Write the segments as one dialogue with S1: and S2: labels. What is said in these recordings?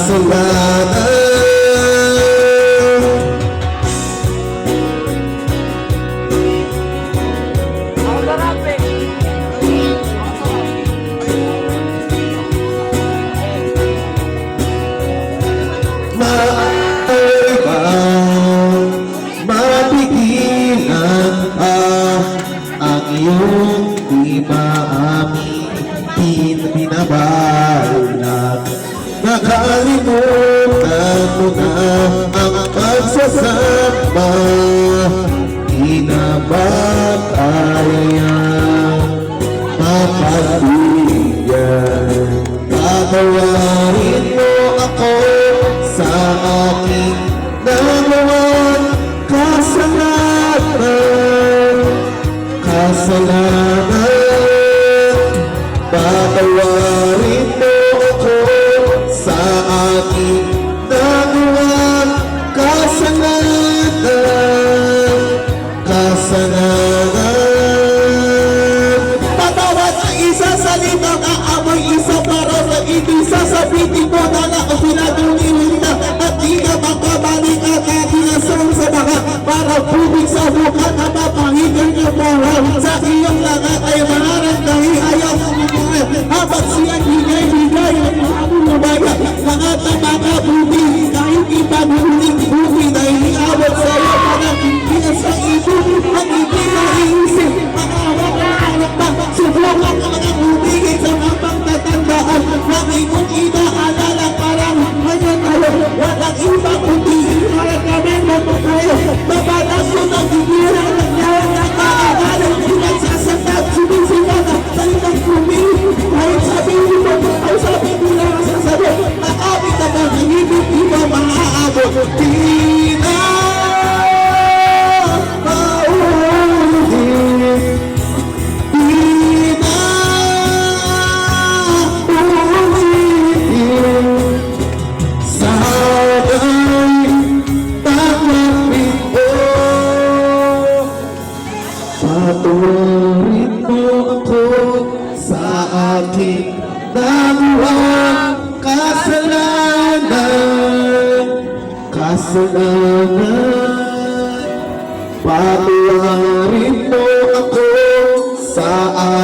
S1: kasalanan. Maaari bang mapigilan ang iyong di maamin, binabalak? Nakalimutan mo na ang pagsasama, di na ba kayang mapagbigyan? Patawarin mo ako sa aking nagawang kasalanan. Patawarin mo ako sa aking nagawang kasalanan. Patawad ang isa salitang aamoy, isa para sa ibig sasabihin mo na pinatuloy na at di ka makabalik at katinasang sa baka para bubig sa mukha na mapahigan ka mahal sa iyong lahat ay maharap dahil ayaw mo mga habang siyang higay-higay at mahabulabaya lahat na makabubig kahit ipanuling bubig dahil iawat sa iyo parang hindi sa ibo ang hindi naiisip makaharap pa subukan ang mga bubigay sa mapang tatandaan na iyong inaalala parang ngayon tayo walang iba kundi para kami tayo mabalas ko ng bibira ng yawan ng kaagalan pinagsasatag sumisigaw na salitang kumili kahit sabihin mo ay sabi mo lang sasabi maabit na ba ng ibig di ba maaabot di na patuloy mo ako sa aking nagawang kasalanan. Patuloy mo ako sa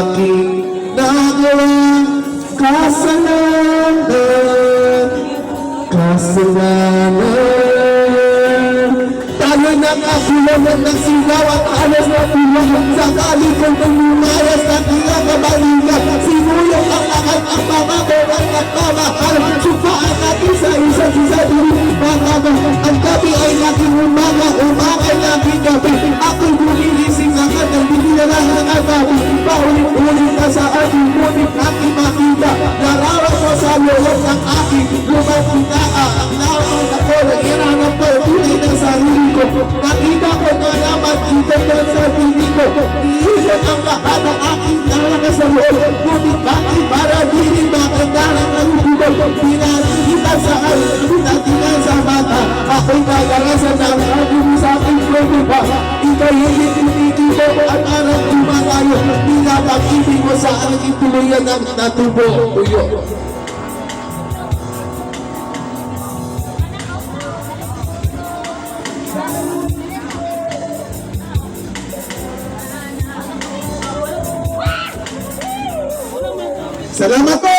S1: aking nagawang kasalanan. Tayo nakakulangan ng sigaw at alas na tulungan sa kalikong ng lumayas na pinakabalikan. Sinulong ang lahat ang mga koran at pamahal. Supaan natin sa isa't isa din mga ang gabi ay naging umaga ay naging gabi. Ako'y bumilising agad ng binilalang ng agabi. Paulit-ulit na sa ating ngunit aking makita. Larawan mo sa loob ng aking lumapunaa. Ang naman ako nag-iranap ko tunay ng sarili ko. Nakita ko na naman dito ng sarili ko. Iilan ang lahat ng aking nalakas sa loob. Ngunit bakit para dinig makandalang ng hubog. Pinatigitan sa akin, pinatigitan sa mata. Ako'y nagarasan ng aking sa aking problema. Ika'y hindi tinitito at parang tumatayo. Pinapag-ibig mo sa aking tuluyan ng natubo. Tuyo. Salamat po!